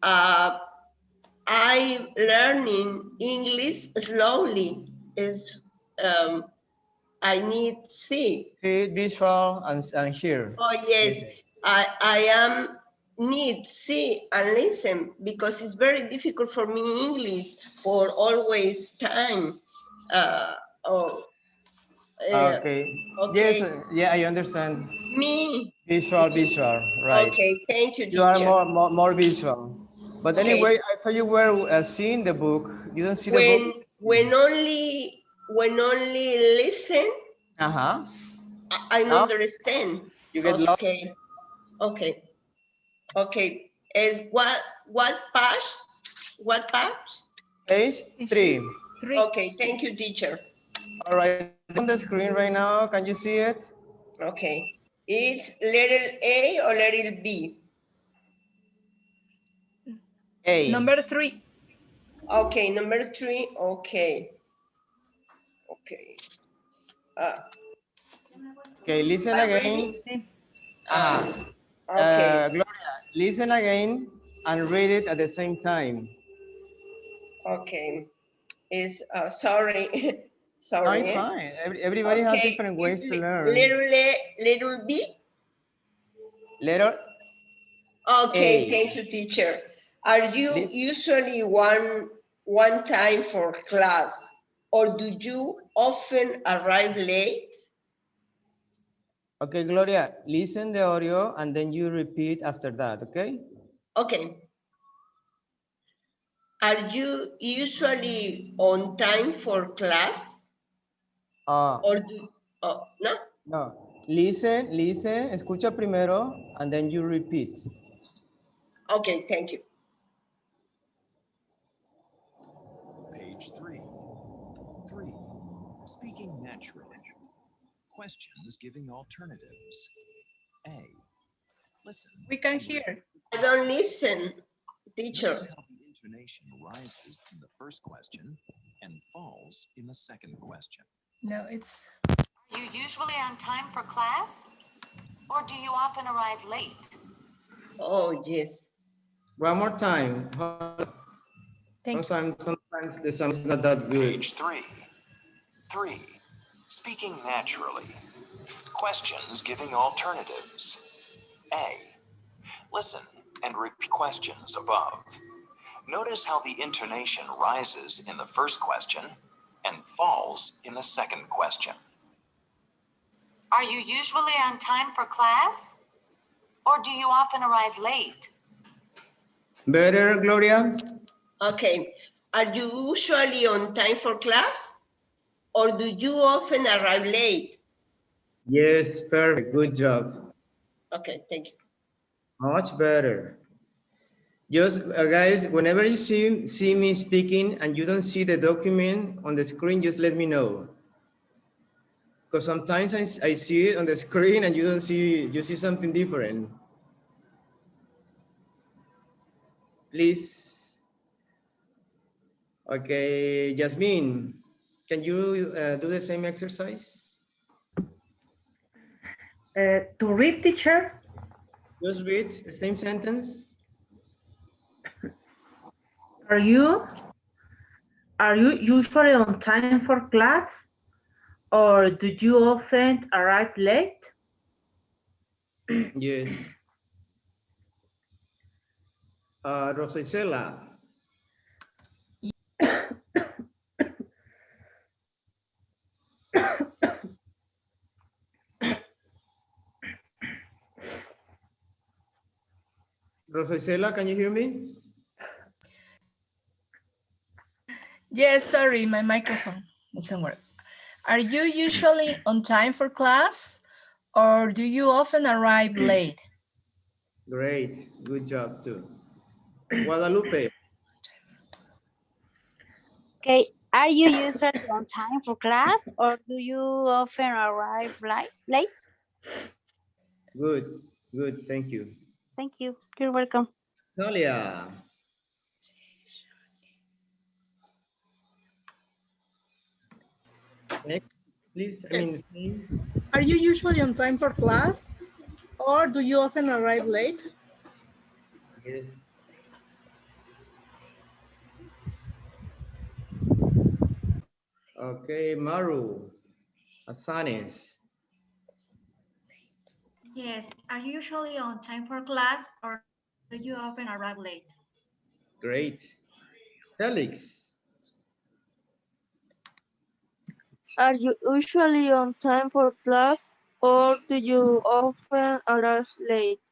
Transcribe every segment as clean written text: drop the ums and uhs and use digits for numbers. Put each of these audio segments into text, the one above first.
I learning English slowly. I need see. See, visual and hear. Oh yes, I am need see and listen because it's very difficult for me English for always time. Oh, Okay. okay. Yes, yeah, I understand. Me. Visual, right. Okay, thank you, You are teacher. more visual. But Okay. anyway, I thought you were seeing the book. You don't see the book? When only listen, Uh-huh. I Now understand. you get lost. Okay, okay, okay. Is what page? What page? Page 3. Okay, thank you, teacher. All right, on the screen right now. Can you see it? Okay, it's letter A or letter B? A. Number 3. Okay, number 3. Okay, okay. Okay, listen I'm again. ready. Okay. Gloria, listen again and read it at the same time. Okay. Is sorry, No, sorry. it's fine. Everybody has Okay, different ways to learn. little B. Letter Okay, A. thank you, teacher. Are you usually one time for class, or do you often arrive late? Okay, Gloria, listen the audio and then you repeat after that, okay? Okay. Are you usually on time for class, or do no? No. Listen, escucha primero and then you repeat. Okay, thank you. Page 3. 3. Speaking naturally. Questions giving alternatives. A. Listen. We can hear. I don't listen, teacher. Notice how the intonation rises in the first question and falls in the second question. No, it's... Are you usually on time for class? Or do you often arrive late? Oh, yes. One more time. Sometimes the sound is not that good. Page 3. 3. Speaking naturally. Questions giving alternatives. A. Listen and repeat questions above. Notice how the intonation rises in the first question and falls in the second question. Are you usually on time for class? Or do you often arrive late? Better, Gloria? Okay. Are you usually on time for class? Or do you often arrive late? Yes, perfect. Good job. Okay, thank you. Much better. Just guys, whenever you see me speaking and you don't see the document on the screen, just let me know. Because sometimes I see it on the screen and you don't see, you see something different. Please. Okay, Jasmine, can you do the same exercise? To read, teacher? Just read the same sentence. Are you usually on time for class? Or do you often arrive late? Yes. Rosa Isela. Rosa Isela, can you hear me? Yes, sorry, my microphone doesn't work. Are you usually on time for class? Or do you often arrive late? Great, good job too. Guadalupe. Okay, are you usually on time for class or do you often arrive late? Good, good, thank you. Thank you, you're welcome. Talia. Next, please, Yes. Are you usually on time for class or do you often arrive late? Yes. Okay, Maru, Asanes. Yes. Are you usually on time for class or do you often arrive late? Great. Felix. Are you usually on time for class or do you often arrive late?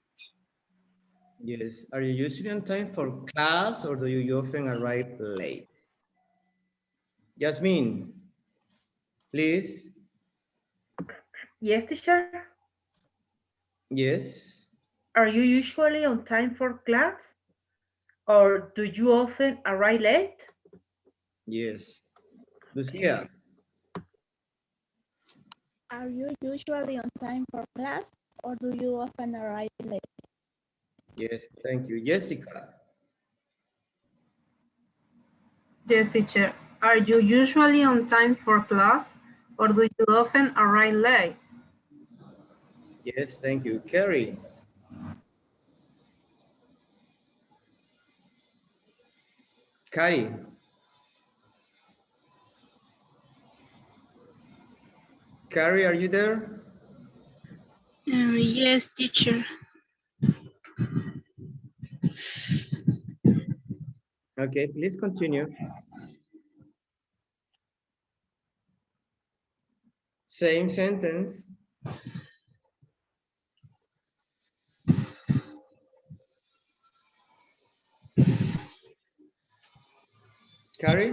Yes. Are you usually on time for class or do you often arrive late? Jasmine, please. Yes, teacher. Yes. Are you usually on time for class? Or do you often arrive late? Yes. Lucia. Are you usually on time for class or do you often arrive late? Yes. Thank you. Jessica. Yes, teacher. Are you usually on time for class or do you often arrive late? Yes. Thank you. Carrie. Carrie. Carrie, are you there? Yes, teacher. Okay, please continue. Same sentence. Carrie,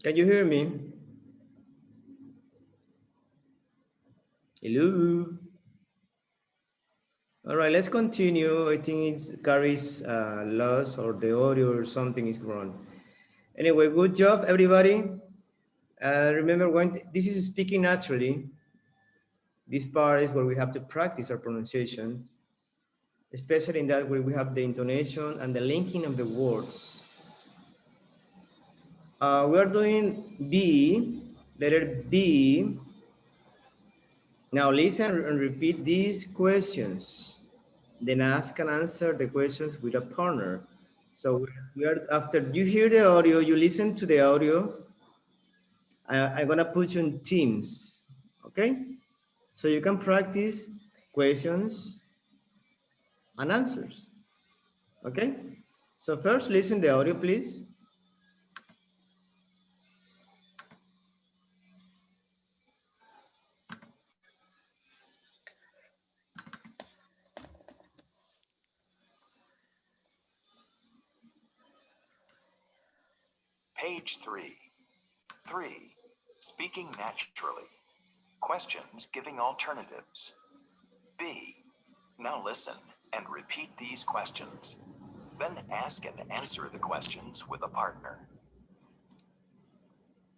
can you hear me? Hello. All right, let's continue. I think it's Carrie's loss or the audio or something is wrong. Anyway, good job, everybody. Remember, when this is speaking naturally, this part is where we have to practice our pronunciation, especially in that where we have the intonation and the linking of the words. We are doing B, letter B. Now listen and repeat these questions. Then ask and answer the questions with a partner. So we are, after you hear the audio, you listen to the audio. I'm gonna put you in teams, okay? So you can practice questions and answers, okay? So first listen the audio, please. Page 3. 3. Speaking naturally. Questions giving alternatives. B. Now listen and repeat these questions. Then ask and answer the questions with a partner.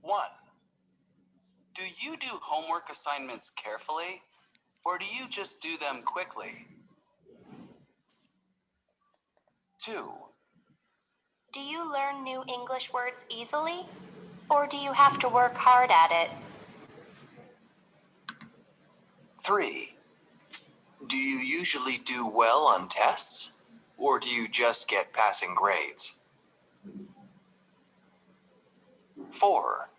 1. Do you do homework assignments carefully, or do you just do them quickly? 2. Do you learn new English words easily, or do you have to work hard at it? 3. Do you usually do well on tests, or do you just get passing grades? 4.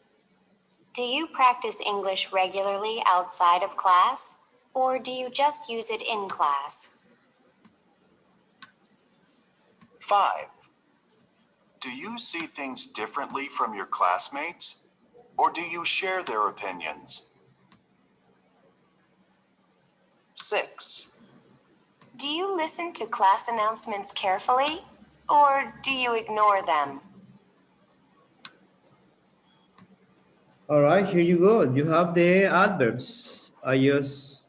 Do you practice English regularly outside of class, or do you just use it in class? 5. Do you see things differently from your classmates, or do you share their opinions? 6. Do you listen to class announcements carefully, or do you ignore them? All right, here you go. You have the adverbs. I just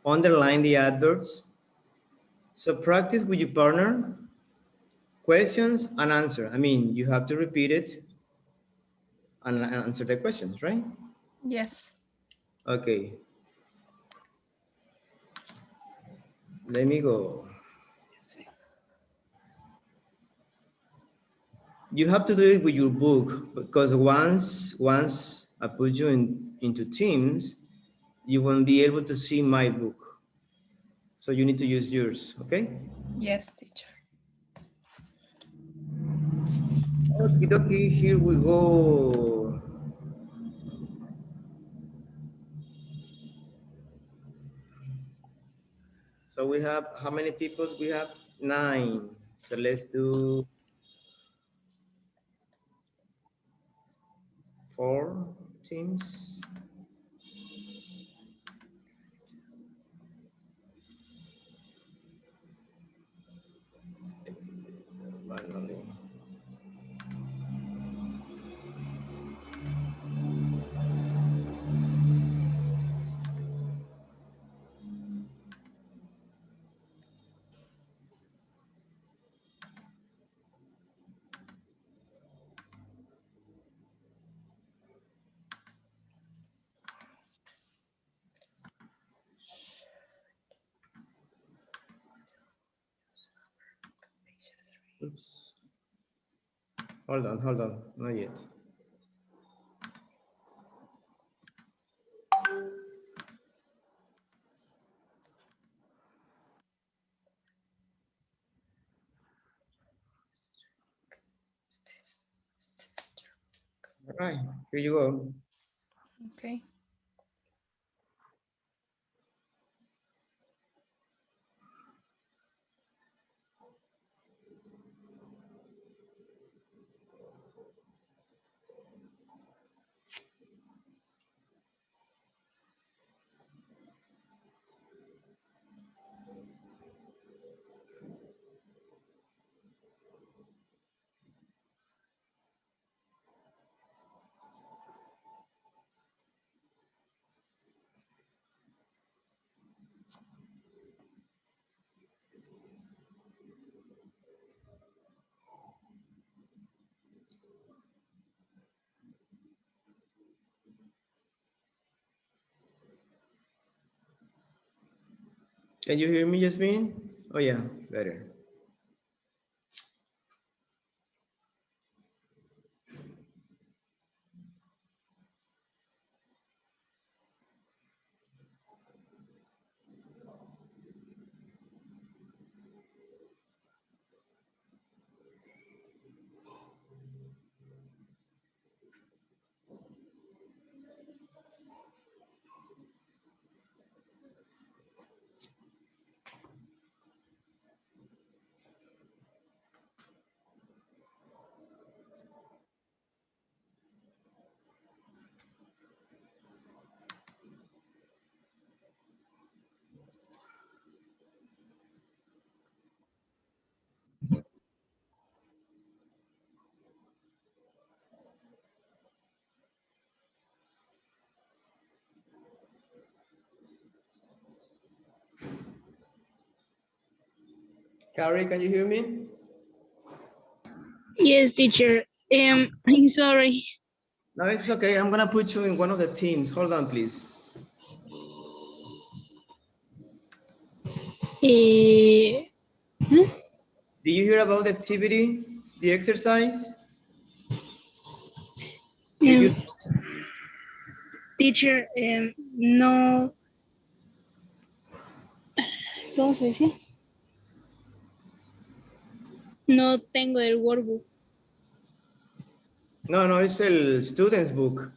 underline the adverbs. So practice with your partner. Questions and answer. I mean, you have to repeat it and answer the questions, right? Yes. Okay. Let me go. You have to do it with your book because once I put you into Teams, you won't be able to see my book. So you need to use yours, okay? Yes, teacher. Okie dokie, here we go. So we have, how many people we have? 9. So let's do 4 teams. Manually. Oops. Hold on, not yet. All right, here you go. Okay. Can you hear me, Jasmine? Oh yeah, better. Carrie, can you hear me? Yes, teacher. I'm sorry. No, it's okay. I'm gonna put you in one of the teams. Hold on, please. Did you hear about the activity, the exercise? Teacher, no. ¿Cómo se dice? No tengo el workbook. No, no, it's el student's book.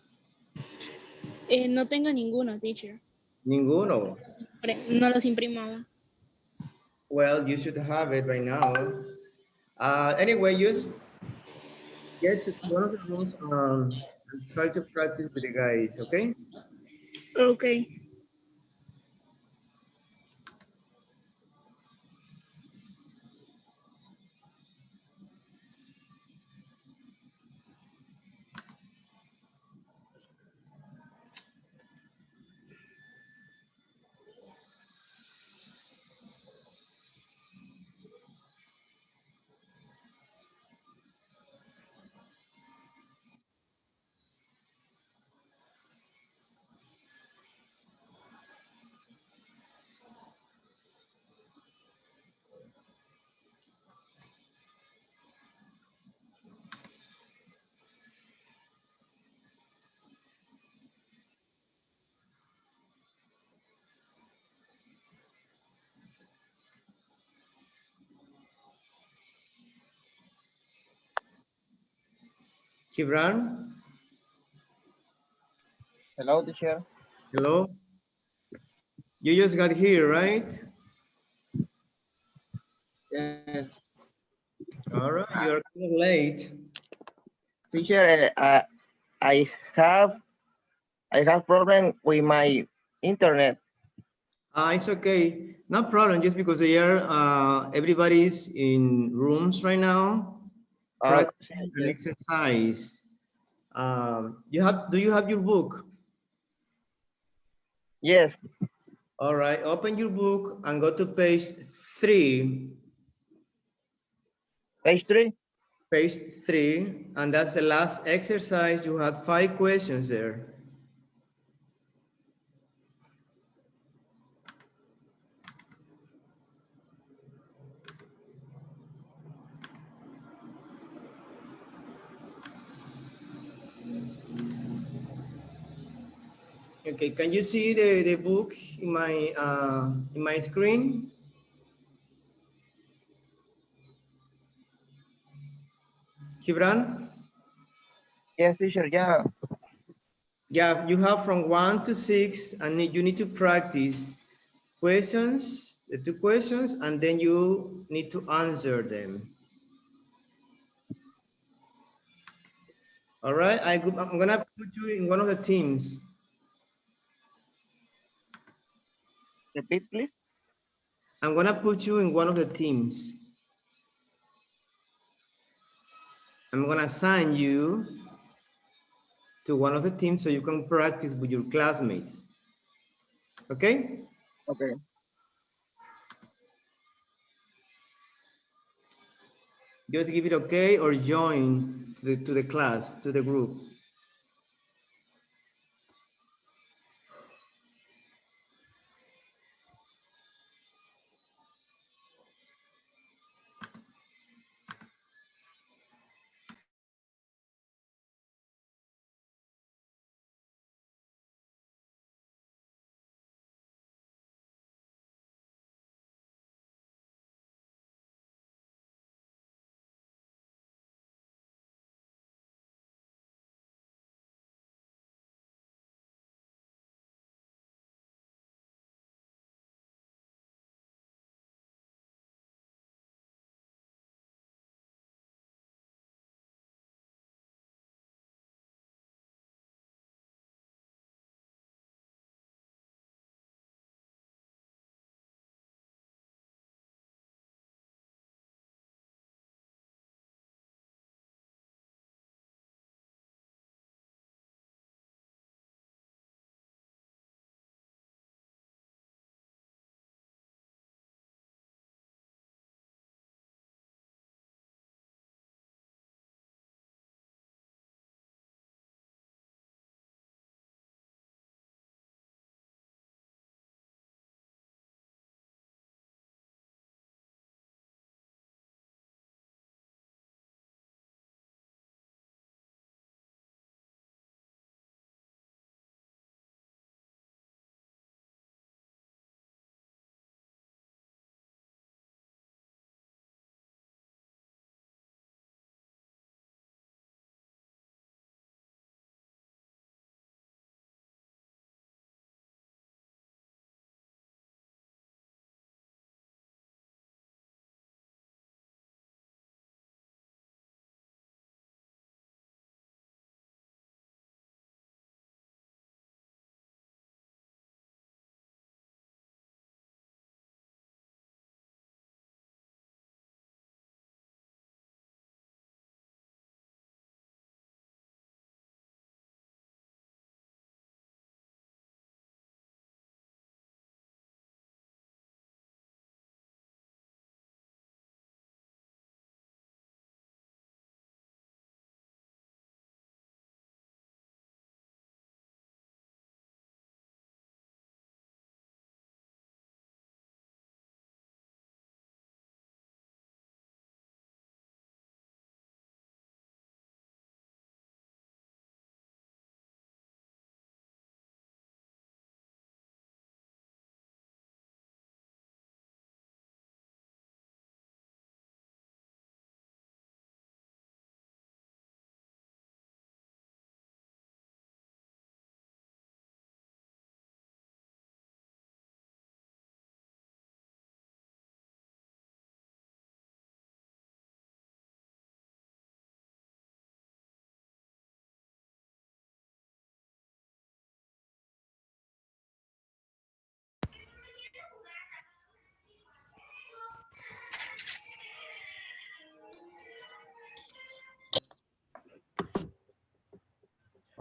No tengo ninguno, teacher. Ninguno. No los imprimo aún. Well, you should have it right now. Anyway, just get to one of the rooms and try to practice with the guys, okay? Okay. Gibran? Hello, teacher. Hello? You just got here, right? Yes. All right, you're kind of late. Teacher, I have problem with my internet. It's okay. No problem, just because they are, everybody's in rooms right now, practicing an Yes. exercise. Do you have your book? Yes. All right, open your book and go to page 3. Page 3? Page 3, and that's the last exercise. You had 5 questions there. Okay, can you see the book in my screen? Gibran? Yes, teacher, yeah. Yeah, you have from 1 to 6, and you need to practice questions, the 2 questions, and then you need to answer them. All right, I'm gonna put you in one of the teams. Repeat, please. I'm gonna put you in one of the teams. I'm gonna assign you to one of the teams so you can practice with your classmates. Okay? Okay. Just give it okay or join to the class, to the group.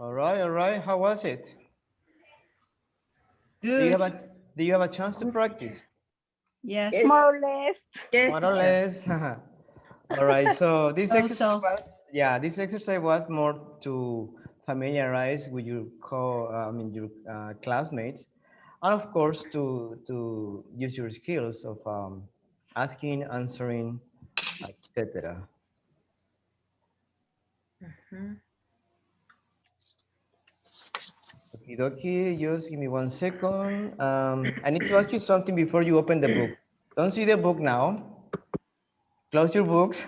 All right, all right. How was it? Good. Do you have a chance to practice? Yes. Yes. More or less. Yes, More or teacher. less. All right. So this exercise Also, was, yeah, this exercise was more to familiarize with your your classmates, and of course to use your skills of asking, answering, etc. Mhm. Okie dokie, just give me 1 second. I need to ask you something before you open the book. Don't see the book now. Close your books.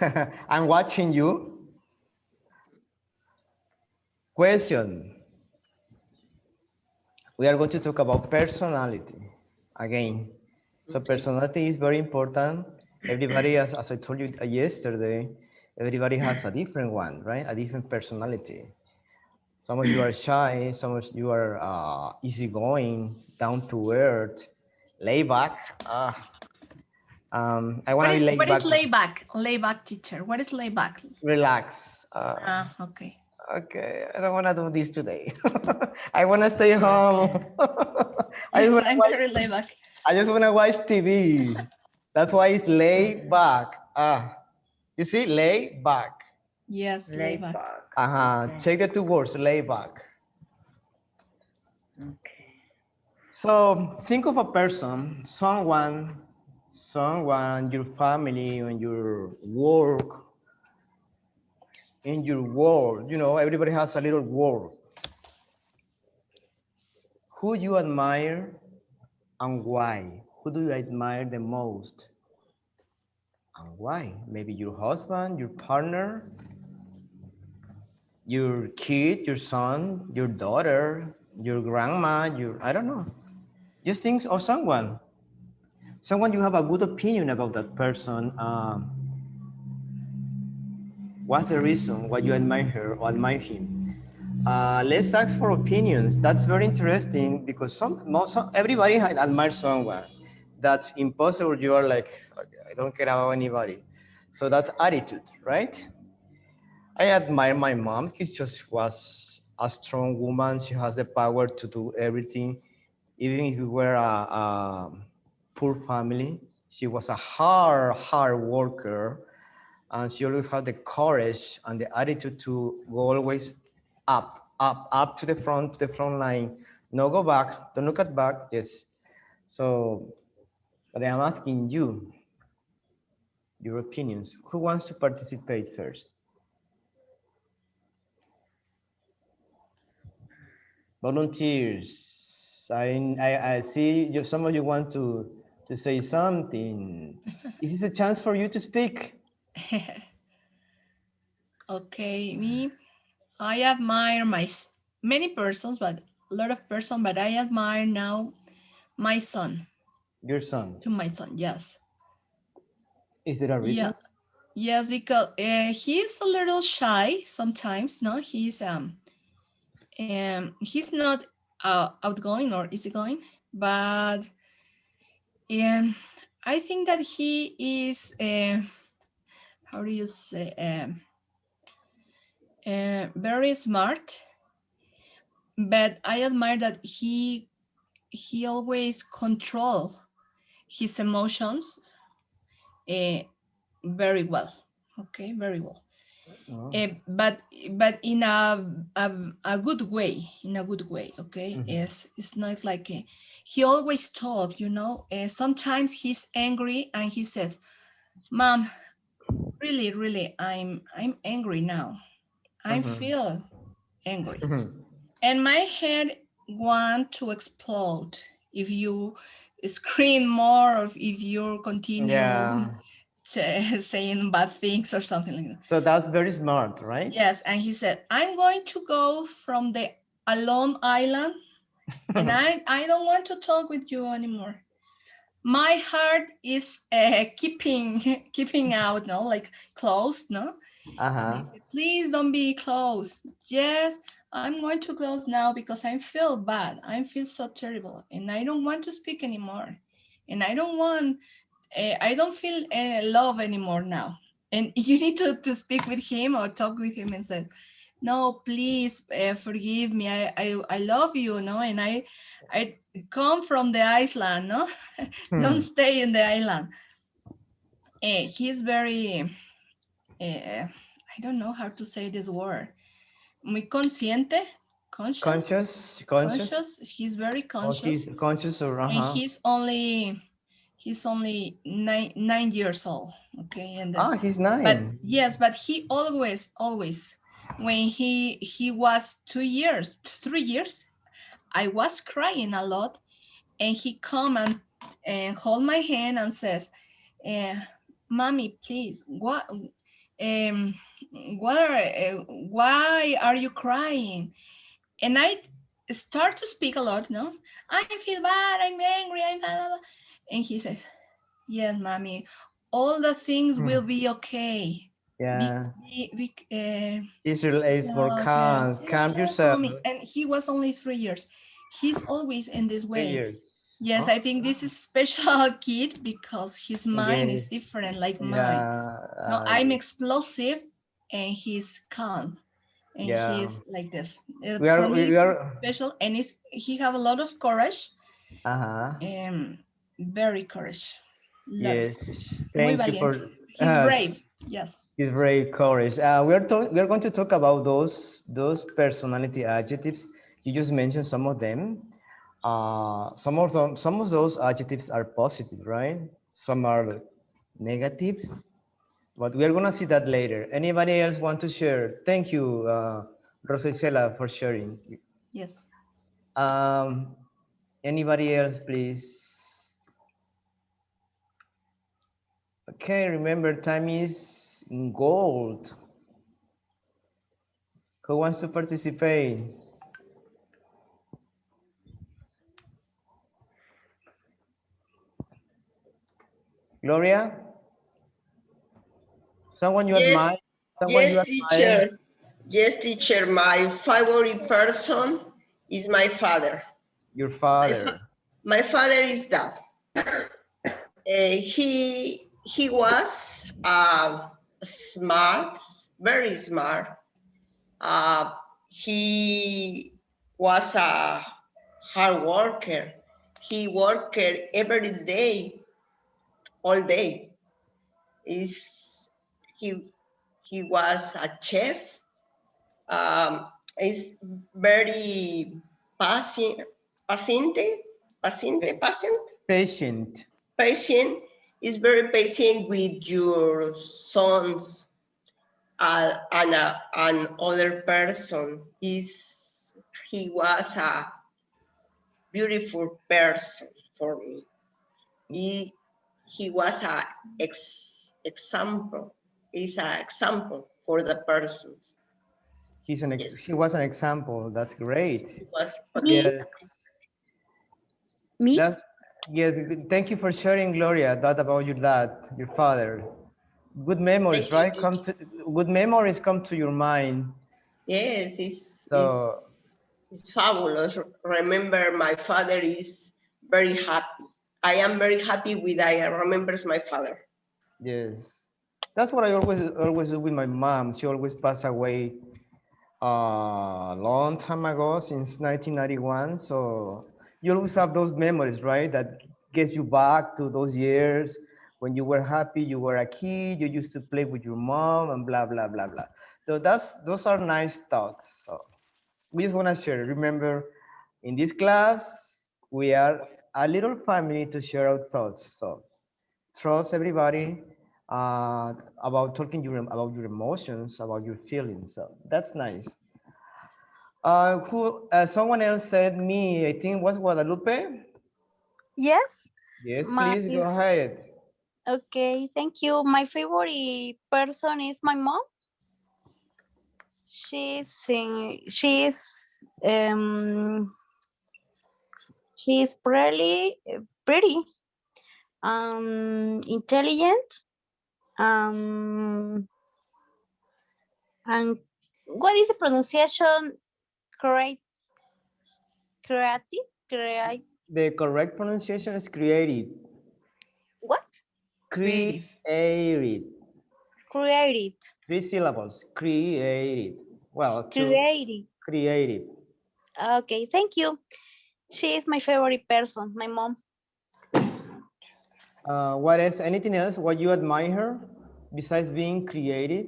I'm watching you. Question. We are going to talk about personality again. So Okay. personality is very important. Everybody, as I told you yesterday, everybody has a different one, right? A different personality. Some of you are shy, some of you are easygoing, down to earth, laid back. I want to be laid what is back, layback? Layback, teacher. What is layback? relax. Okay. Okay, I don't want to do this today. I want to stay home. I just Yes, want to I'm watch. very layback. I just want to watch TV. That's why it's lay back. You see, lay back. Yes, Laid layback. back. Okay. Check the two words, lay back. Okay. So think of a person, someone, your family, in your work, in your world. You know, everybody has a little world. Who you admire and why? Who do you admire the most and why? Maybe your husband, your partner, your kid, your son, your daughter, your grandma, I don't know. Just think of someone. Someone you have a good opinion about that person. What's the reason why you admire her or admire him? Let's ask for opinions. That's very interesting because everybody admires someone. That's impossible. You are like, okay, I don't care about anybody. So that's attitude, right? I admire my mom. She just was a strong woman. She has the power to do everything. Even if we were a poor family, she was a hard worker. And she always had the courage and the attitude to go always up to the front line. No go back, don't look at back, yes. So, but I'm asking you, your opinions. Who wants to participate first? Volunteers. I see you, some of you want to say something. Is this a chance for you to speak? Okay, me. I admire many persons, but a lot of persons, but I admire now my son. Your son. To my son, yes. Is there a reason? Yeah, yes, because he's a little shy sometimes. No, he's not outgoing or easygoing, but I think that he is how do you say very smart. But I admire that he always control his emotions very well. Okay, very well. Oh. But in a good way, in a good way. Okay, it's not like he always talk. You know, sometimes he's angry and he says, "Mom, really, I'm angry now. I feel angry." And my head want to explode if you scream more or if you continue saying bad things or something like that. So that's very smart, right? Yes, and he said, I'm going to go from the alone island and I don't want to talk with you anymore. My heart is keeping out, no, like closed, no? And he said, please don't be closed. Yes, I'm going to close now because I feel bad. I feel so terrible and I don't want to speak anymore. And I don't feel love anymore now. And you need to speak with him or talk with him and say, no, please forgive me. I love you, no, and I come from the island, no, don't stay in the island. He's very, I don't know how to say this word. Muy consciente, Conscious. conscious. He's very Oh, conscious, he's conscious or and he's only 9 years old. Okay, and he's but 9. yes, but he always when he was 2 years, 3 years, I was crying a lot, and he come and hold my hand and says, "Mommy, please, why are you crying?" And I start to speak a lot, no? I feel bad, I'm angry, I'm blah, blah, blah. And he says, yes, mommy, all the things will be okay. Yeah. It's more No, calm. Calm just yourself. mommy. And he was only 3 years. He's always in this 3 way. years. Yes, I think this is special kid because his mind is different like mine. No, I'm explosive and he's calm. And he's like this. For me, it's special, and he have a lot of courage. Very courage. Love. Yes. Muy Thank you valiente. for. He's brave. Yes. He's brave, courage. We are going to talk about those personality adjectives. You just mentioned some of them. Some of those adjectives are positive, right? Some are negative. But we are gonna see that later. Anybody else want to share? Thank you, Rosicela, for sharing. Yes. Anybody else, please? Okay, remember time is gold. Who wants to participate? Gloria? Someone you admire? Someone you Yes, admire? teacher. Yes, teacher. My favorite person is my father. Your father. My father is that. He was smart, very smart. He was a hard worker. He worked every day, all day. He was a chef. Is very patient. Patient is very patient with your sons and other person. He was a beautiful person for me. He was a example. He's an example for the persons. He was an example. That's great. He was, yes. Me? Yes. Thank you for sharing, Gloria. That about your dad, your father. Good memories, right? Good memories come to your mind. Yes, it's fabulous. Remember, my father is very happy. I am very happy with I remembers my father. Yes, that's what I always do with my mom. She always passed away a long time ago, since 1991. So you always have those memories, right? That gets you back to those years when you were happy, you were a kid, you used to play with your mom and blah, blah, blah, blah. So those are nice thoughts. So we just want to share. Remember, in this class, we are a little family to share our thoughts. So trust everybody about talking about your emotions, about your feelings. So that's nice. Someone else said me, I think was Guadalupe. Yes. Yes, please go ahead. Okay, thank you. My favorite person is my mom. She's pretty, intelligent, and what is the pronunciation? Creative. The correct pronunciation is creative. What? Creative. Created. 3 syllables. Creative. Well, Creative. creative. Okay, thank you. She is my favorite person, my mom. What else? Anything else? What you admire besides being creative?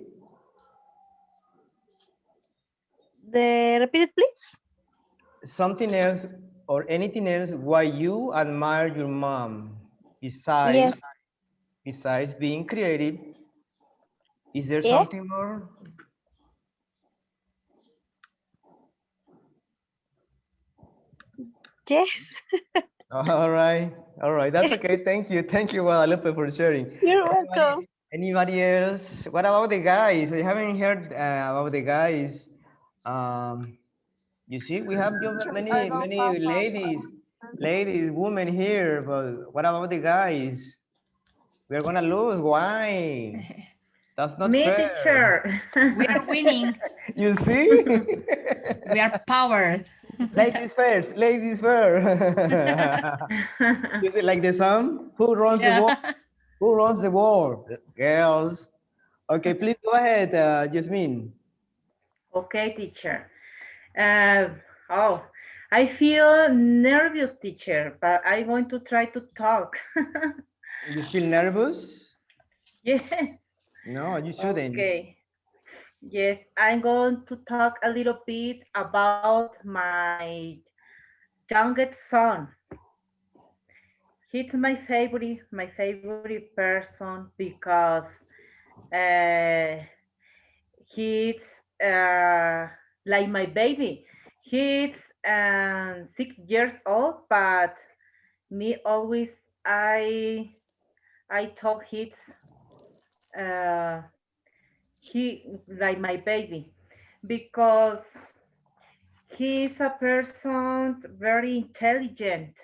Repeat it, please. Something else or anything else why you admire your mom Yes. besides being creative? Is there Yeah. something more? Yes. All right, that's okay. Thank you, Guadalupe, for sharing. You're welcome. Anybody else? What about the guys? I haven't heard about the guys. You see, we have I many don't have women here, but what about the guys? We're gonna lose. Why? That's not Me, fair. teacher. We are winning. You see? We are powered. Ladies first, ladies first. You see, like the song, who runs the world? Yeah. Who runs the world? Girls. Okay, please go ahead, Jasmine. Okay, teacher. Uh, oh, I feel nervous, teacher, but I'm going to try to talk. You feel nervous? Yes. No, you shouldn't. Okay. Yes, I'm going to talk a little bit about my youngest son. He's my favorite person because uh, he's uh, like my baby. He's 6 years old, but me always I told uh, he like my baby because he's a person very intelligent.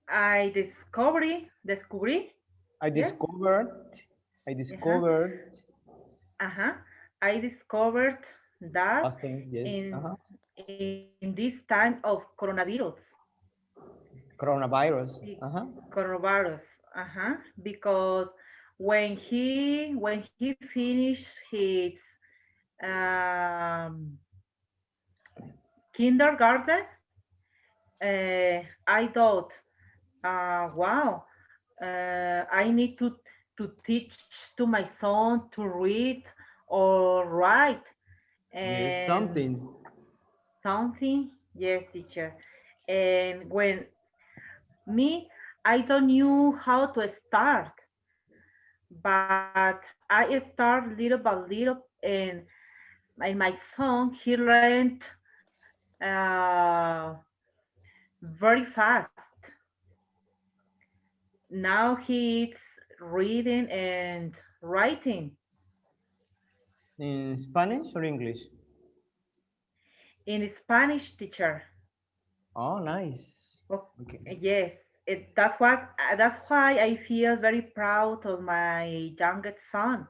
I discovery, I yes, discovered, I uh-huh, discovered uh-huh. I discovered that past tense, yes. in this time of coronavirus. Coronavirus. Be- Coronavirus, because when he finished his um, kindergarten, I thought, wow, I need to teach to my son to read or write Yes, and something. something. Yes, teacher. And when me, I don't knew how to start, but I start little by little, and my son he learned uh, very fast. Now he's reading and writing In Spanish or English? in Spanish, teacher. Oh, nice. Oh, Okay. yes, that's why I feel very proud of my youngest son,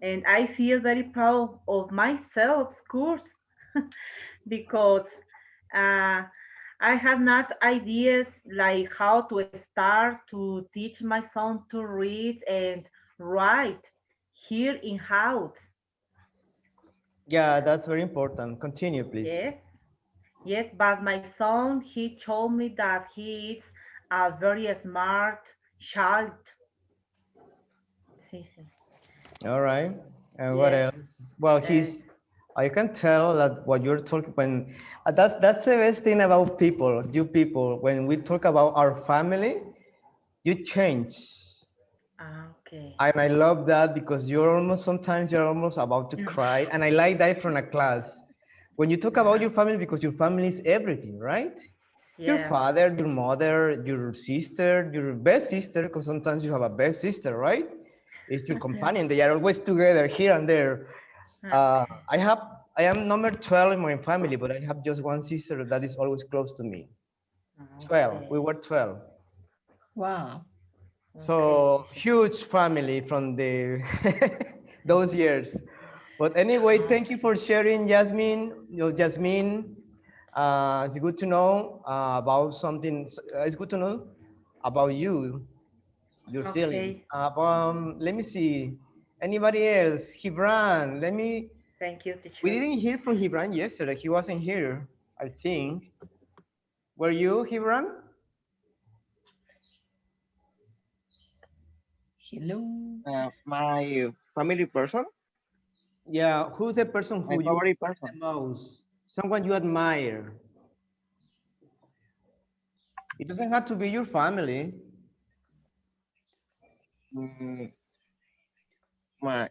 and I feel very proud of myself, of course, because uh, I had not idea like how to start to teach my son to read and write here in house. Yeah, that's very important. Continue, please. Yes, yes, but my son he told me that he is a very smart child. Sí, sí. All right. And what Yes, else? Well, and I can tell that what you're talking when that's the best thing about people, you people. When we talk about our family, you change. okay. And I love that because sometimes you're almost about to cry. And I like that from a class. When you talk about your family, because your family is everything, right? Your Yeah. father, your mother, your sister, your best sister, because sometimes you have a best sister, right? It's your companion. They are always together here and there. Uh, I have, I am number 12 in my family, but I have just one sister that is always close to me. 12. Okay. We were 12. Wow. Okay. So huge family from the those years. But anyway, thank you for sharing, Jasmine. Jasmine, it's good to know about something. It's good to know about you, your feelings. Okay. Let me see. Anybody else? Gibran, let me. Thank you, We teacher. didn't hear from Gibran yesterday. He wasn't here, I think. Were you, Gibran? Hello. My family person, Yeah, who's the person my who you favorite like person. the most? Someone you admire. It doesn't have to be your family. Mm,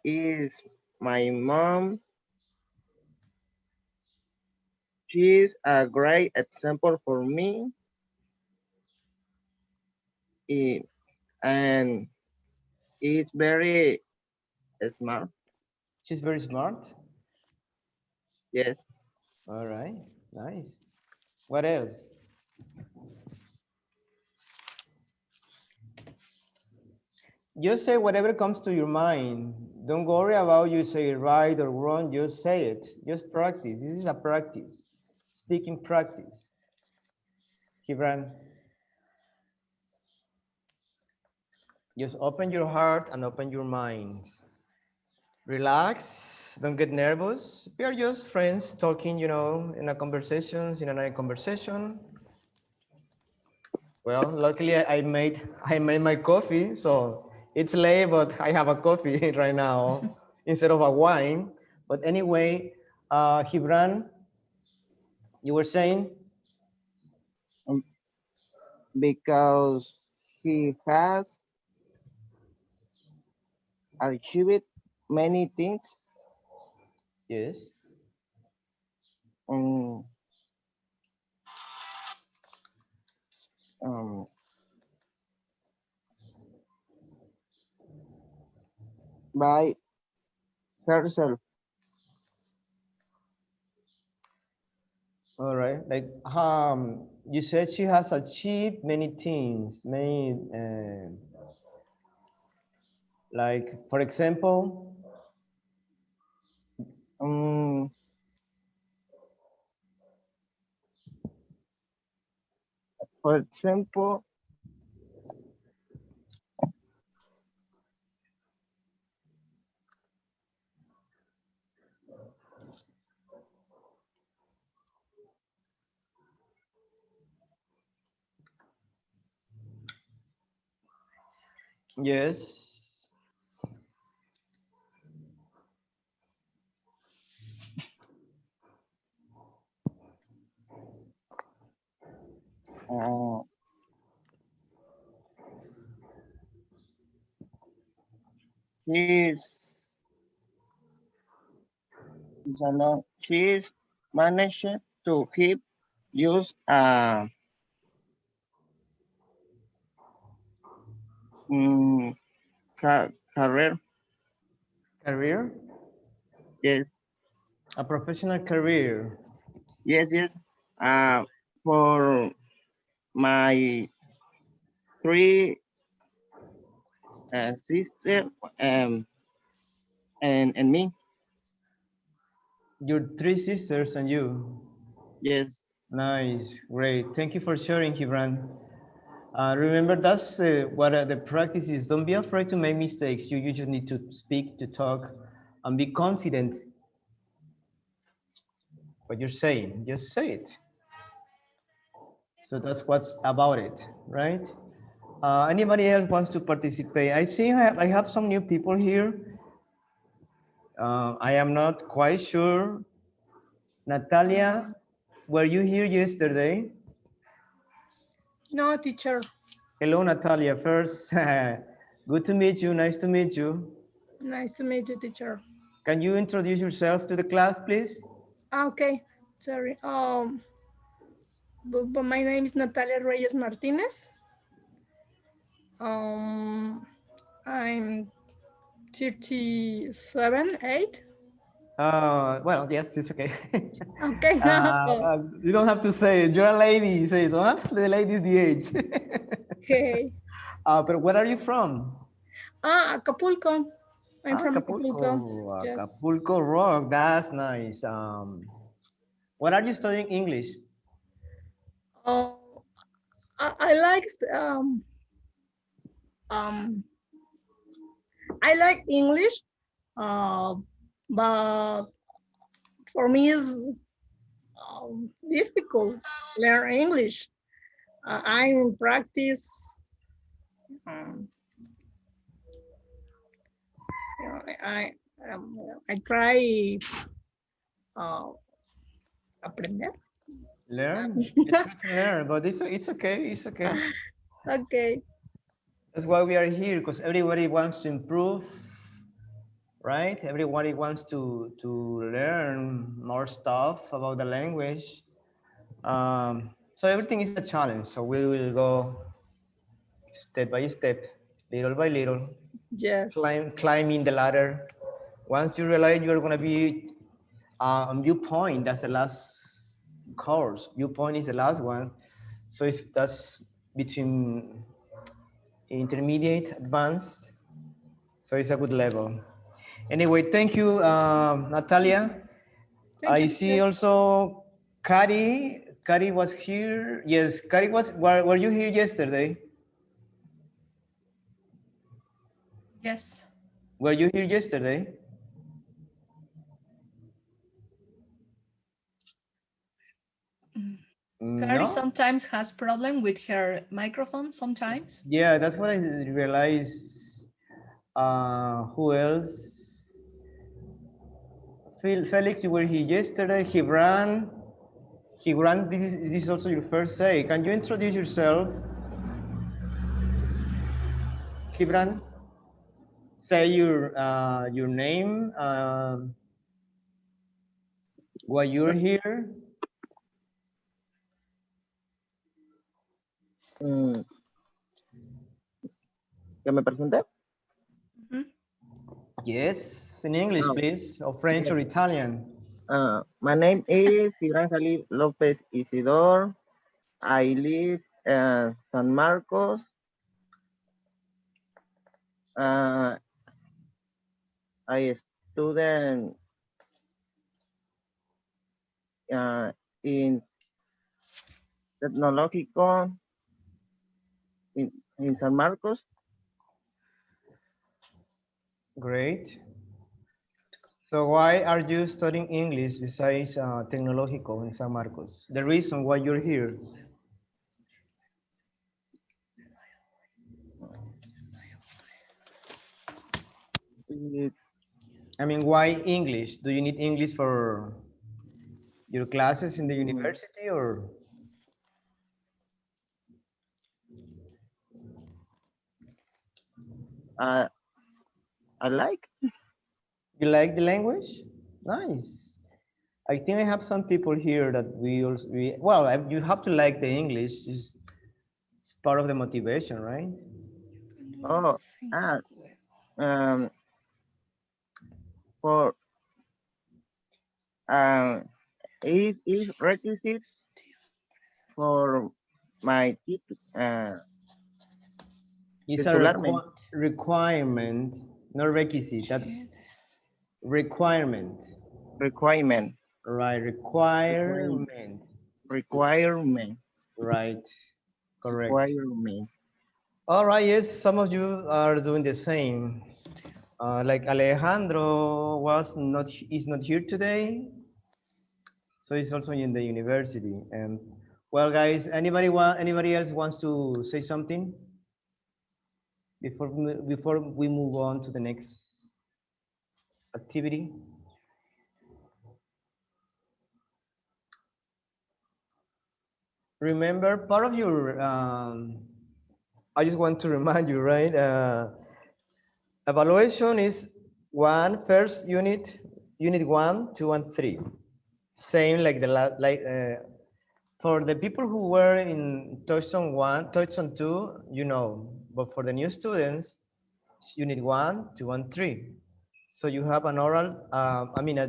is my mom. She's a great example for me, eh, and it's very smart. She's very smart. Yes. All right, nice. What else? Just say whatever comes to your mind. Don't worry about you say it right or wrong. Just say it. Just practice. This is a practice. Speaking practice. Gibran, just open your heart and open your mind. Relax. Don't get nervous. We are just friends talking, in a conversations, in a night conversation. Well, luckily I made my coffee, so it's late, but I have a coffee right now instead of a wine. But anyway, Gibran, you were saying? Um, because he has achieved many things Yes. um, um, by herself. All right. Like, you said she has achieved many things, like, for example, Um, for example, yes. uh, she's she's managed to keep use mm, career. Career? Yes, A professional career. yes. Uh, for my three sister and me. Your three sisters and you. Yes. Nice, great. Thank you for sharing, Gibran. Remember, that's what the practice is. Don't be afraid to make mistakes. You just need to speak, to talk, and be confident what you're saying. Just say it. So that's what's about it, right? Anybody else wants to participate? I have some new people here. I am not quite sure. Natalia, were you here yesterday? No, teacher. Hello, Natalia. First, good to meet you. Nice to meet you. Nice to meet you, teacher. Can you introduce yourself to the class, please? Okay, sorry. But my name is Natalia Reyes Martinez. I'm 37, 8. Well, yes, it's okay. Okay. You don't have to say it. You're a lady. You say, don't have to say the lady the age. Okay. But where are you from? Acapulco. I'm from Acapulco. Acapulco. Yes. Acapulco Rock. That's nice. What are you studying English? I like um I like English, But for me, it's difficult learn English. I in practice. Um, I I try uh, aprender. Learn. It's good to learn, but it's okay. It's okay. Okay. That's why we are here, because everybody wants to improve, right? Everybody wants to learn more stuff about the language. So everything is a challenge. So we will go step by step, little by little, Yes. climbing the ladder. Once you realize you're going to be on viewpoint, that's the last course. Viewpoint is the last one. So that's between intermediate, advanced. So it's a good level. Anyway, thank you, Natalia. Thank I you, see teacher. also Kari. Kari was here. Yes, Kari was. Were you here yesterday? Yes. Were you here yesterday? Carrie No. sometimes has problem with her microphone sometimes. Yeah, that's what I realized. Who else? Felix, you were here yesterday. Gibran. Gibran, this is also your first day. Can you introduce yourself? Gibran, say your name, why you're here. ¿Que me presente? Yes, in English, please, or French or Italian. My name is Gibran Jalil Lopez Isidor. I live in San Marcos. I student in technological in San Marcos. Great. So why are you studying English besides technological in San Marcos? The reason why you're here? I mean, why English? Do you need English for your classes in the university or? I like. You like the language? Nice. I think I have some people here that you have to like the English. It's part of the motivation, right? Oh, for is requisite for my It's a requirement, not requisite. That's requirement. Requirement. Right, requirement. Requirement. Right, correct. Requirement. All right, yes, some of you are doing the same. Like Alejandro is not here today, so he's also in the university. And well, guys, anybody else wants to say something before we move on to the next activity? Remember, part of your I just want to remind you, right? Evaluation is first unit 1, 2, and 3. Same like for the people who were in Touchstone 1, Touchstone 2, you know, but for the new students, unit 1, 2, and 3. So you have an oral, a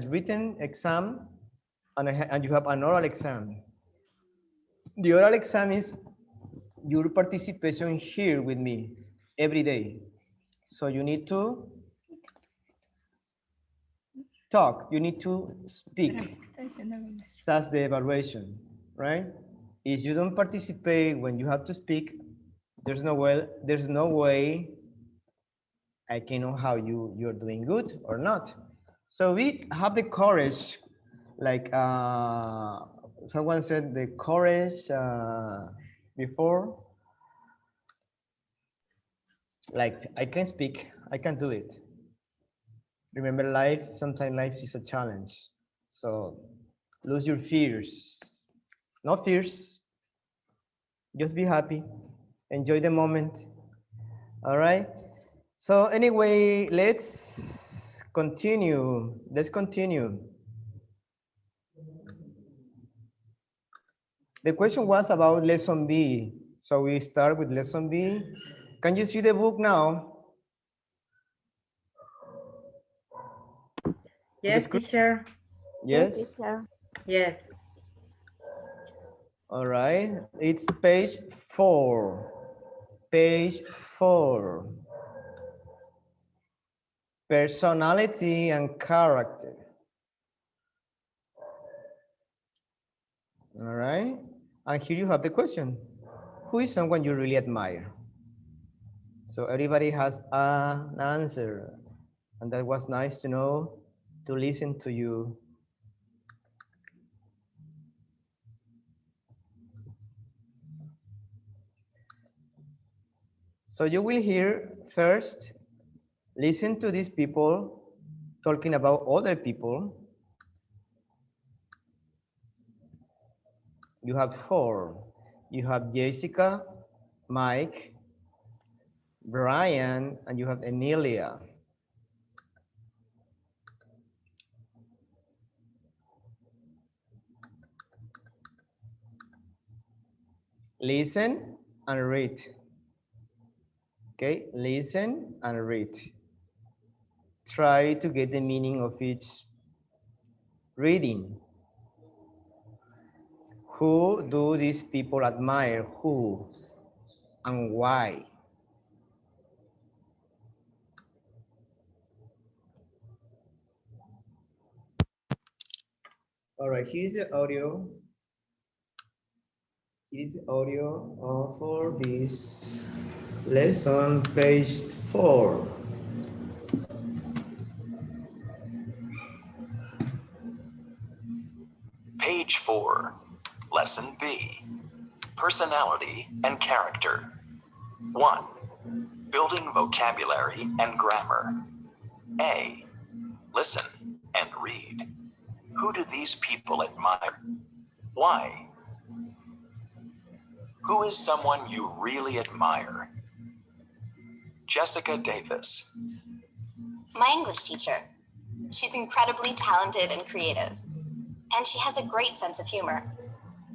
written exam, and you have an oral exam. The oral exam is your participation here with me every day. So you need to talk, you need to speak. That's the evaluation, right? If you don't participate when you have to speak, there's no way I can know how you're doing good or not. So we have the courage, like someone said, the courage before. Like I can speak, I can do it. Remember, life, sometimes life is a challenge. So lose your fears. No fears. Just be happy. Enjoy the moment. All right. So anyway, let's continue. Let's continue. The question was about lesson B. So we start with lesson B. Can you see the book now? Yes, teacher. Yes. Yes. All right. It's page 4. Page 4. Personality and character. All right. And here you have the question. Who is someone you really admire? So everybody has an answer. And that was nice to know, to listen to you. So you will hear first, listen to these people talking about other people. You have 4. You have Jessica, Mike, Brian, and you have Emilia. Listen and read. Okay, listen and read. Try to get the meaning of each reading. Who do these people admire? Who and why? All right, here's the audio. Here's the audio for this lesson, page 4. Page 4, Lesson B, Personality and Character. 1. Building vocabulary and grammar. A. Listen and read. Who do these people admire? Why? Who is someone you really admire? Jessica Davis. My English teacher. She's incredibly talented and creative, and she has a great sense of humor.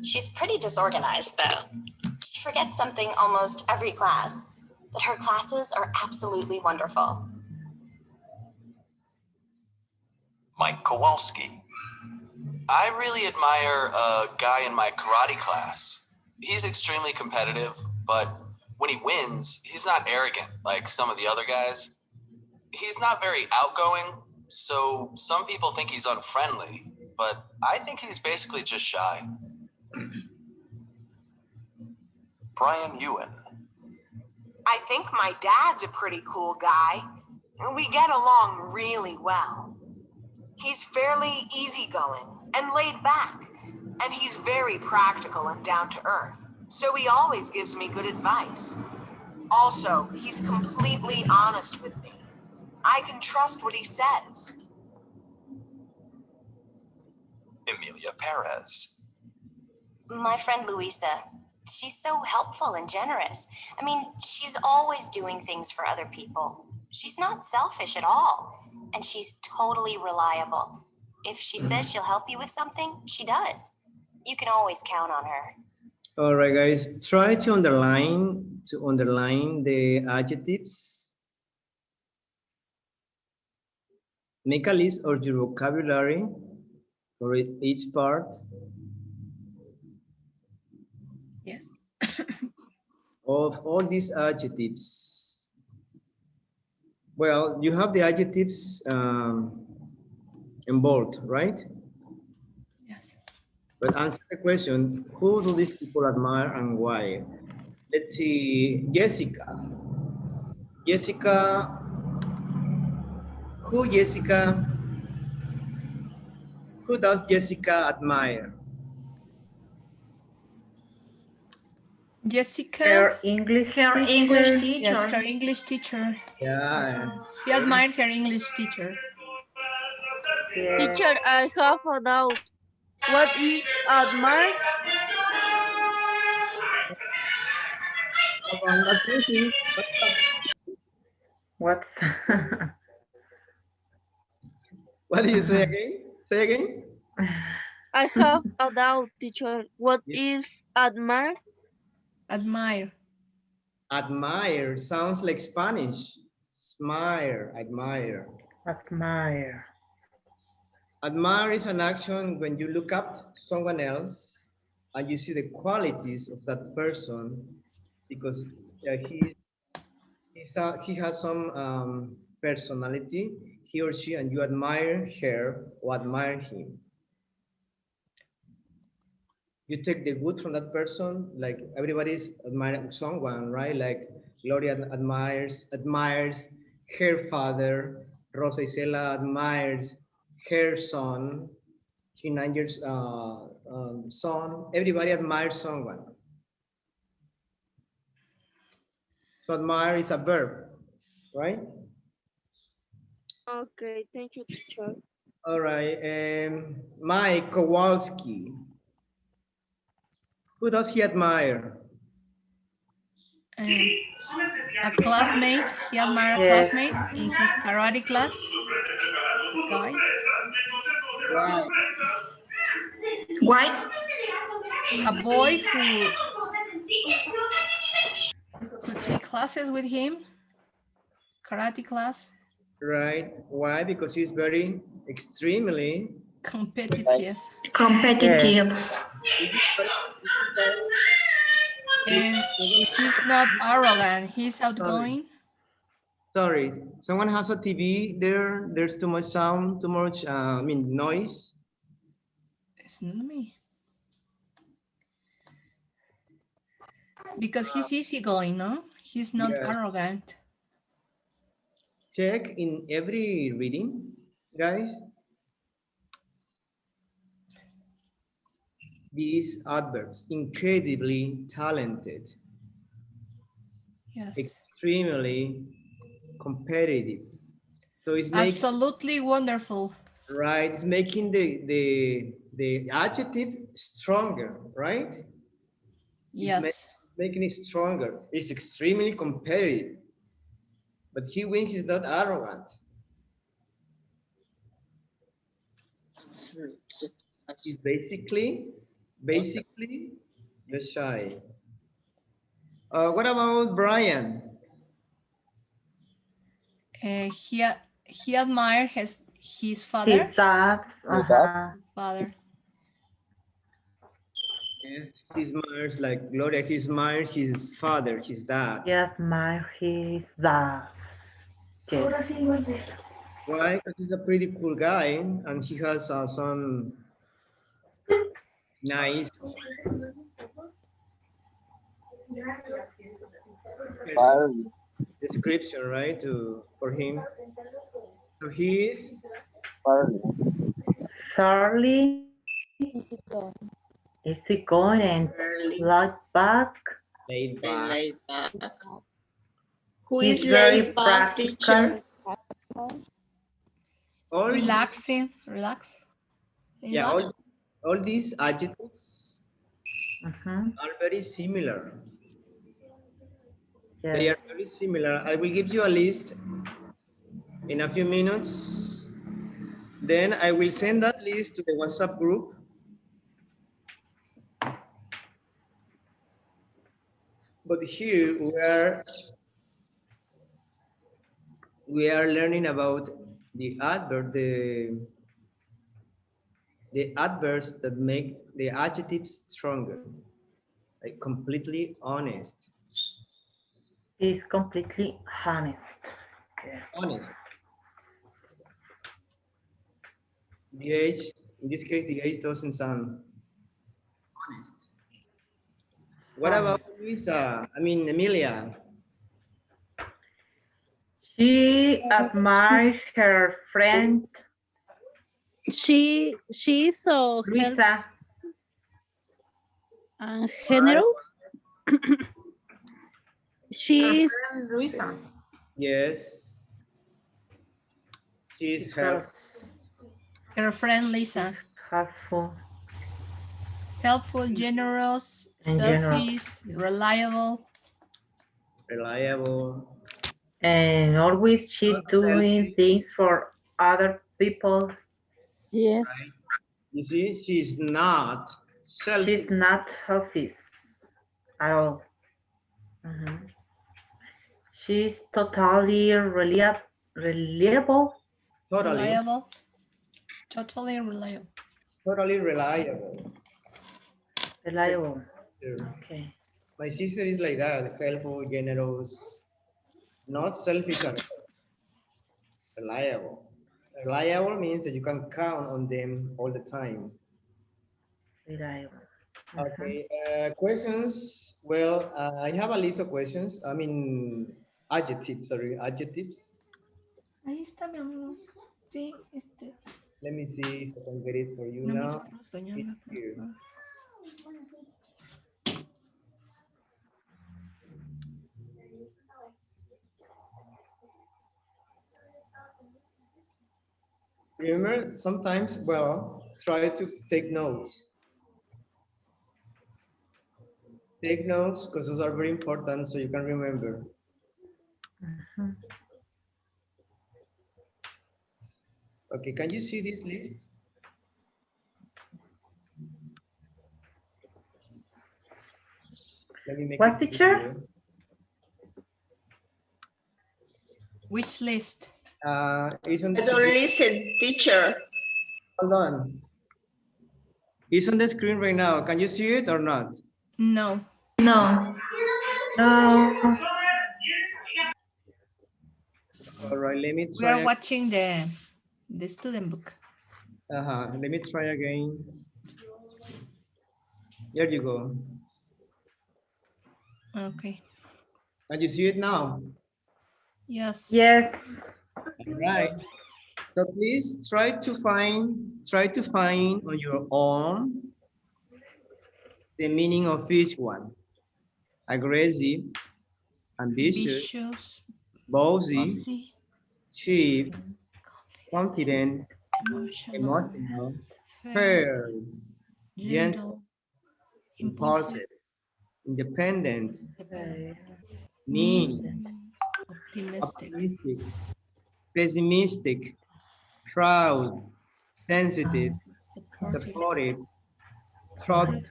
She's pretty disorganized, though. She forgets something almost every class, but her classes are absolutely wonderful. Mike Kowalski. I really admire a guy in my karate class. He's extremely competitive, but when he wins, he's not arrogant like some of the other guys. He's not very outgoing, so some people think he's unfriendly, but I think he's basically just shy. Brian Ewan. I think my dad's a pretty cool guy. We get along really well. He's fairly easygoing and laid back, and he's very practical and down to earth, so he always gives me good advice. Also, he's completely honest with me. I can trust what he says. Emilia Perez. My friend Luisa. She's so helpful and generous. I mean, she's always doing things for other people. She's not selfish at all, and she's totally reliable. If she says she'll help you with something, she does. You can always count on her. All right, guys, try to underline the adjectives. Make a list of your vocabulary for each part. Yes. Of all these adjectives. Well, you have the adjectives in bold, right? Yes. But answer the question, who do these people admire and why? Let's see, Jessica. Jessica, Who does Jessica admire? Jessica. Her English teacher. Yes, her English teacher. Yeah. He admired her English teacher. Yes. Teacher, I have a doubt. What is admire? That's easy. What's What do you say again? Say again. I have a doubt, teacher. What is admire? Admire. Admire sounds like Spanish. Smile, admire. admire? Admire is an action when you look up to someone else and you see the qualities of that person because he has some personality, he or she, and you admire her or admire him. You take the good from that person, like everybody's admiring someone, right? Like Gloria admires her father, Rosa Isela admires her son, her 9 years son. Everybody admires someone. So admire is a verb, right? Okay, thank you, teacher. All right, Mike Kowalski. Who does he admire? A classmate. He admired a Yes. classmate in his karate class. Guy. Why? Why? A boy who take classes with him. Karate class. Right. Why? Because he's very extremely competitive. Competitive. And he's not arrogant. He's outgoing. Sorry, someone has a TV there. There's too much sound, too much, noise. It's not me. Because he's easygoing, no? He's not arrogant. Check in every reading, guys. These adverbs, incredibly talented. Yes. Extremely competitive. So it's making absolutely wonderful. Right, it's making the adjective stronger, right? Yes. Making it stronger. It's extremely competitive. But he wins is not arrogant. He's basically just shy. What about Brian? He admired his father. His dad's. Father. Yes, he admires like Gloria. He admires his father, his dad. He admires his dad. Yes. Why? Because he's a pretty cool guy, and he has some nice description, right? For him. So he is Charlie. Easygoing and laid back. Laid back. Laid back. Who He's is very laid back, teacher? Relaxing. Yeah, all these adjectives are very similar. Yes. They are very similar. I will give you a list in a few minutes. Then I will send that list to the WhatsApp group. But here we are learning about the adverb, the adverbs that make the adjectives stronger. Like completely honest. He's completely honest. Yes. Honest. The age, in this case, the age doesn't sound honest. What about Luisa? Emilia? She really admire her friend She is so helpful Luisa. and generous. She is Luisa. Yes. She's helpful. Because Her friend she's Lisa. helpful Helpful, generous, and generous. selfish, reliable. Reliable. And always she Not doing selfish. things for other people. yes. Right? You see, she's not selfish. She's not selfish at all. Mhm. She's totally reliable. Totally. Reliable. Totally reliable. Totally reliable. Reliable. Sure. Okay. My sister is like that, helpful, generous, not selfish at all. Reliable. Reliable means that you can count on them all the time. Reliable. Okay, questions. Well, I have a list of questions. I mean, adjectives, sorry, adjectives. Ahí está, mi amor. Sí, Let me see if I can get it for you no me now. escucho, doña It's Ana. here. Remember, sometimes, well, try to take notes. Take notes because those are very important so you can remember. Mhm. Okay, can you see this list? Let me make What, it teacher? bigger. Which list? It's on I don't listen, teacher. Hold on. It's on the screen right now. Can you see it or not? No. No. No. All right, let me We are try. watching the student book. Let me try again. There you go. Okay. Can you see it now? Yes. Yes. All right. So please try to find on your own the meaning of each one. Aggressive, ambitious, Vicious, bossy, bossy, cheap, confident, emotional, emotional, fair, fair, gentle, gentle, impulsive, impulsive, independent, dependent, mean, optimistic, optimistic, pessimistic, proud, sensitive, supportive, supportive, thoughtful.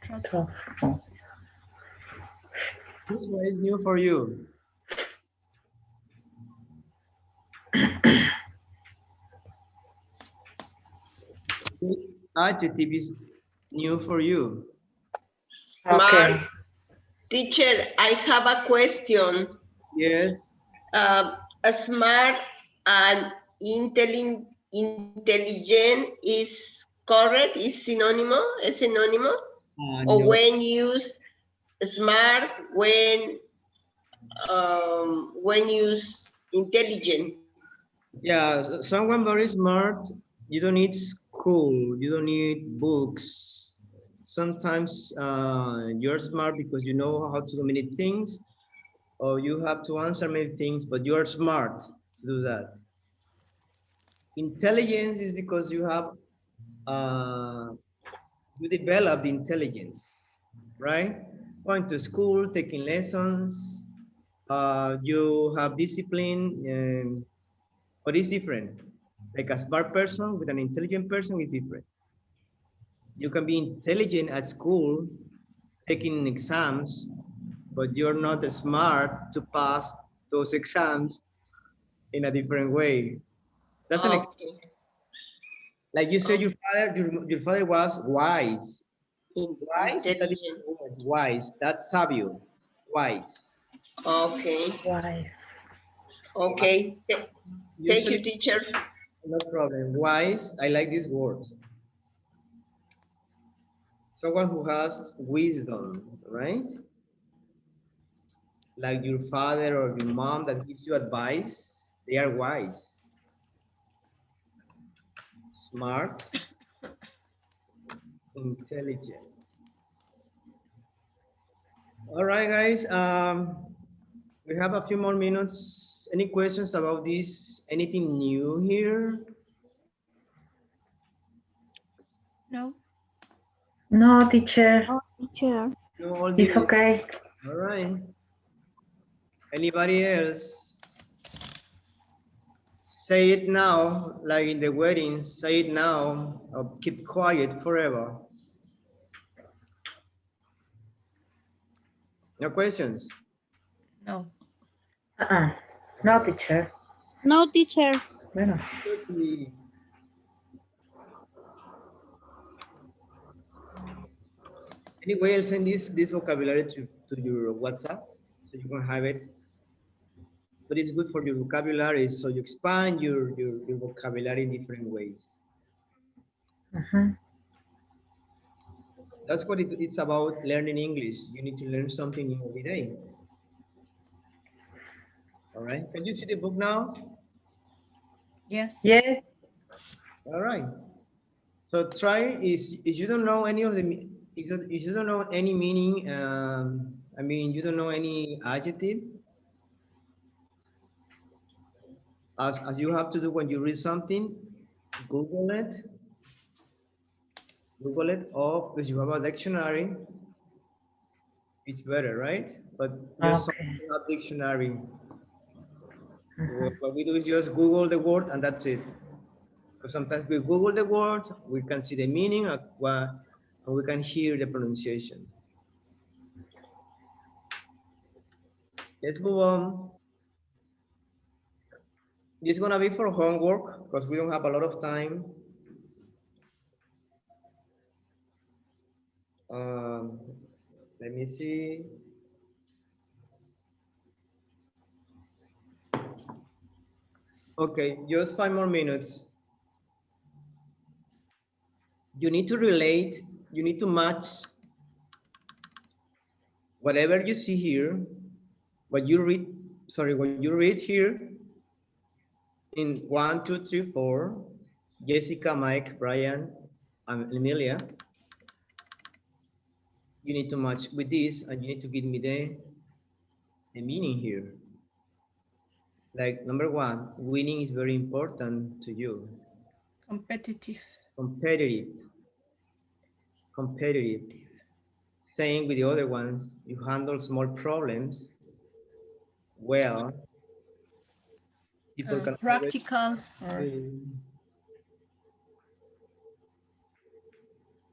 truthful. Which one is new for you? Which adjective is new for you? Smart. Okay. Teacher, I have a question. Yes. Smart and intelligent is correct? Is synonymous? Is synonymous? Or No. when use smart, when use intelligent? Yeah, someone very smart, you don't need school, you don't need books. Sometimes you're smart because you know how to do many things, or you have to answer many things, but you are smart to do that. Intelligence is because you have you develop the intelligence, right? Going to school, taking lessons, you have discipline, but it's different. Like a smart person with an intelligent person is different. You can be intelligent at school, taking exams, but you're not smart to pass those exams in a different way. That's an example. Like you said, your father was wise. Wise is a different Intelligent. word. Wise, that's sabio. Wise. Okay. Wise. Okay. Thank Usually, you, teacher. no problem. Wise, I like this word. Someone who has wisdom, right? Like your father or your mom that gives you advice. They are wise, smart, intelligent. All right, guys. We have a few more minutes. Any questions about this? Anything new here? No. No, teacher. Oh, teacher. No, all It's good. okay. All right. Anybody else? Say it now, like in the wedding. Say it now, or keep quiet forever. No questions? No. No, teacher. No, teacher. Bueno. Okay. Anyway, I'll send this vocabulary to your WhatsApp so you can have it. But it's good for your vocabulary, so you expand your vocabulary in different ways. That's what it's about learning English. You need to learn something new every day. All right. Can you see the book now? Yes. Yes. All right. So try is you don't know any of the if you don't know any meaning. I mean, you don't know any adjective. As you have to do when you read something, Google it. Google it, or if you have a dictionary, it's better, right? But just Okay. a dictionary. What we do is just Google the word and that's it. Because sometimes we Google the word, we can see the meaning, and we can hear the pronunciation. Let's move on. This is gonna be for homework because we don't have a lot of time. Let me see. Okay, just 5 more minutes. You need to relate, you need to match whatever you see here, what you read here in 1, 2, 3, 4, Jessica, Mike, Brian, and Emilia. You need to match with this and you need to give me the meaning here. Like number 1, winning is very important to you. Competitive. Competitive. Competitive. Same with the other ones. You handle small problems well. People can Practical.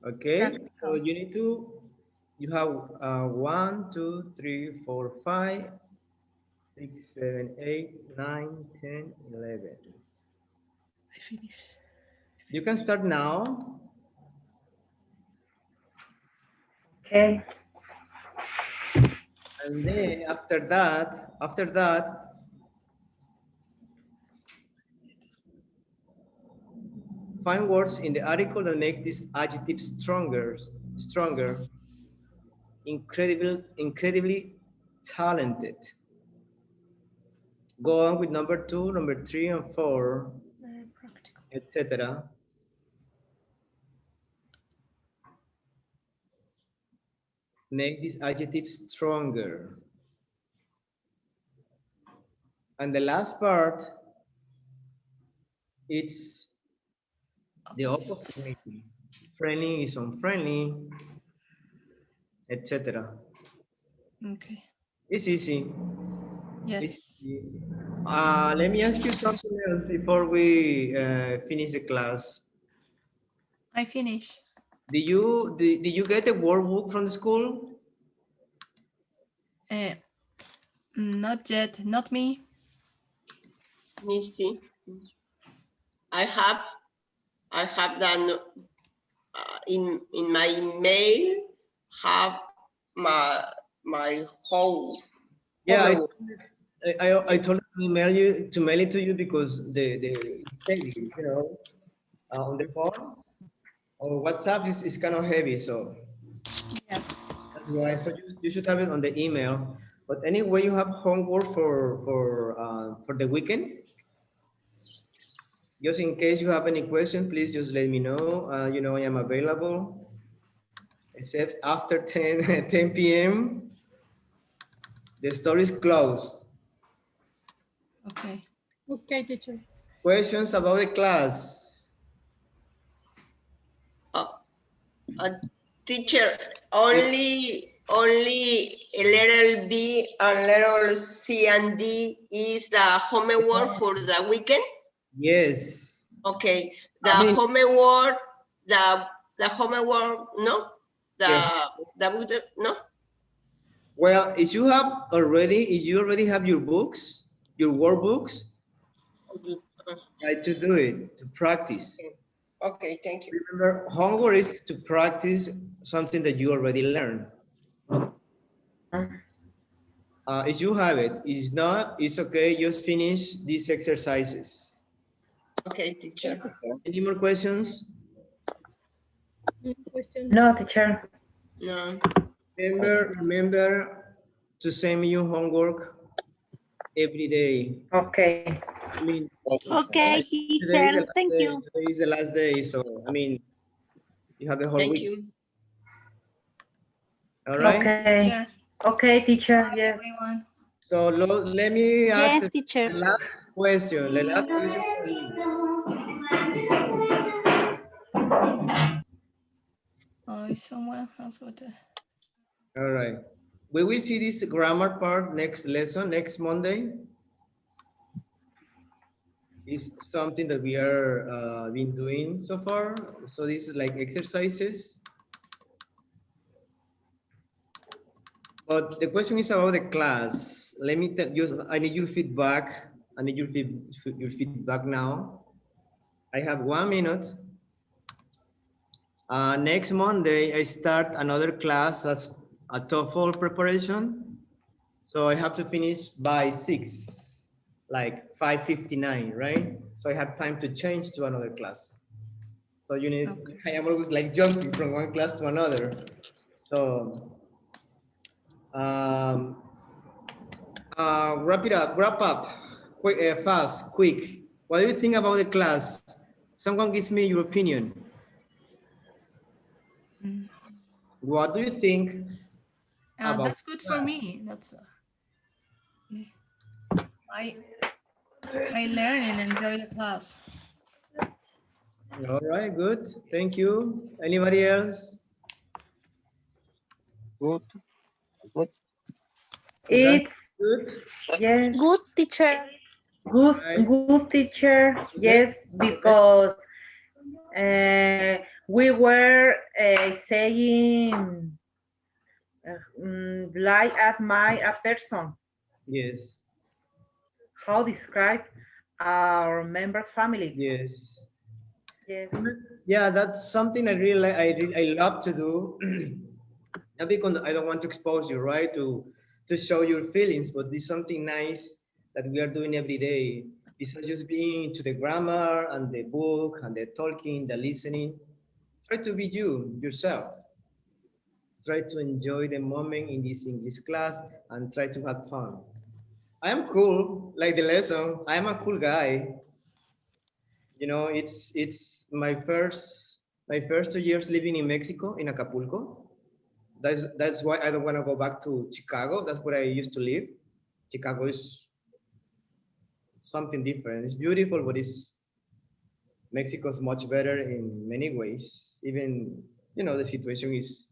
Okay, Practical. so you have 1, 2, 3, 4, 5, 6, 7, 8, 9, 10, 11. I finish. You can start now. Okay. And then after that, find words in the article that make this adjective stronger. Incredibly talented. Go on with number 2, number 3, and 4, etc. Make this adjective stronger. And the last part, it's the opposite. Friendly is unfriendly, etc. Okay. It's easy. Yes. It's easy. Let me ask you something else before we finish the class. I finish. Did you get a workbook from the school? Not yet. Not me. Missy, I have done in my email have my whole. Yeah, I told her to mail it to you because it's heavy, you know, on the phone. On WhatsApp is kind of heavy, so yes. That's why. So you should have it on the email. But anyway, you have homework for the weekend. Just in case you have any question, please just let me know. You know, I am available, except after 10, 10 p.m. The store is closed. Okay. Okay, teacher. Questions about the class? Teacher, only letter B and letter C and D is the homework for the weekend? Yes. Okay. The I mean, homework, the homework, no? Yes. No? Well, if you already have your books, your workbooks, try to do it, to practice. Okay, thank you. Remember, homework is to practice something that you already learned. If you have it, if not, it's okay, just finish these exercises. Okay, teacher. Any more questions? No, teacher. No. Remember to send me your homework every day. Okay. I mean, Okay, today is the teacher. last Thank day. you. Today is the last day, so I mean, you have the whole Thank week. you. All right. Okay. Okay, teacher. Yes. Everyone. So let me ask Yes, teacher. the last question. The last question for you. Oh, is someone else with it? All right. We will see this grammar part next lesson, next Monday. It's something that we are been doing so far. So this is like exercises. But the question is about the class. Let me tell you, I need your feedback. I need your feedback now. I have 1 minute. Next Monday, I start another class as a TOEFL preparation. So I have to finish by 6, like 5:59, right? So I have time to change to another class. So you need, I am always like jumping from one class to another. So wrap up, quick, fast, quick. What do you think about the class? Someone gives me your opinion. What do you think about That's good for me. That's I learn and enjoy the class. All right, good. Thank you. Anybody else? Good. Good. It's good. Yes. Good, teacher. Good, Right. good teacher. Yes, because we were saying like admire a person. Yes. How describe our members' families. Yes. Yes. Yeah, that's something I really I love to do. Not because I don't want to expose you, right? To show your feelings, but it's something nice that we are doing every day. It's not just being to the grammar and the book and the talking, the listening. Try to be yourself. Try to enjoy the moment in this English class and try to have fun. I am cool, like the lesson. I am a cool guy. You know, it's my first 2 years living in Mexico, in Acapulco. That's why I don't want to go back to Chicago. That's where I used to live. Chicago is something different. It's beautiful, but Mexico's much better in many ways. Even, the situation is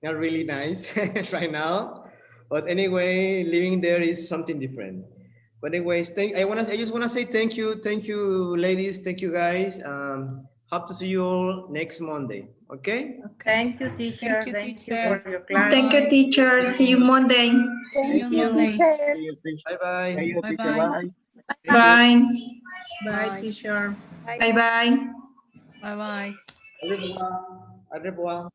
not really nice right now. But anyway, living there is something different. But anyways, I just wanna say thank you, ladies, thank you guys. Hope to see you all next Monday. Okay? Thank you, teacher. Thank you for your class. Thank you, teacher. See you Monday. See you Monday. Bye bye. Bye. Bye. Bye. Bye, teacher. Bye bye. Bye bye. Au revoir. Au revoir.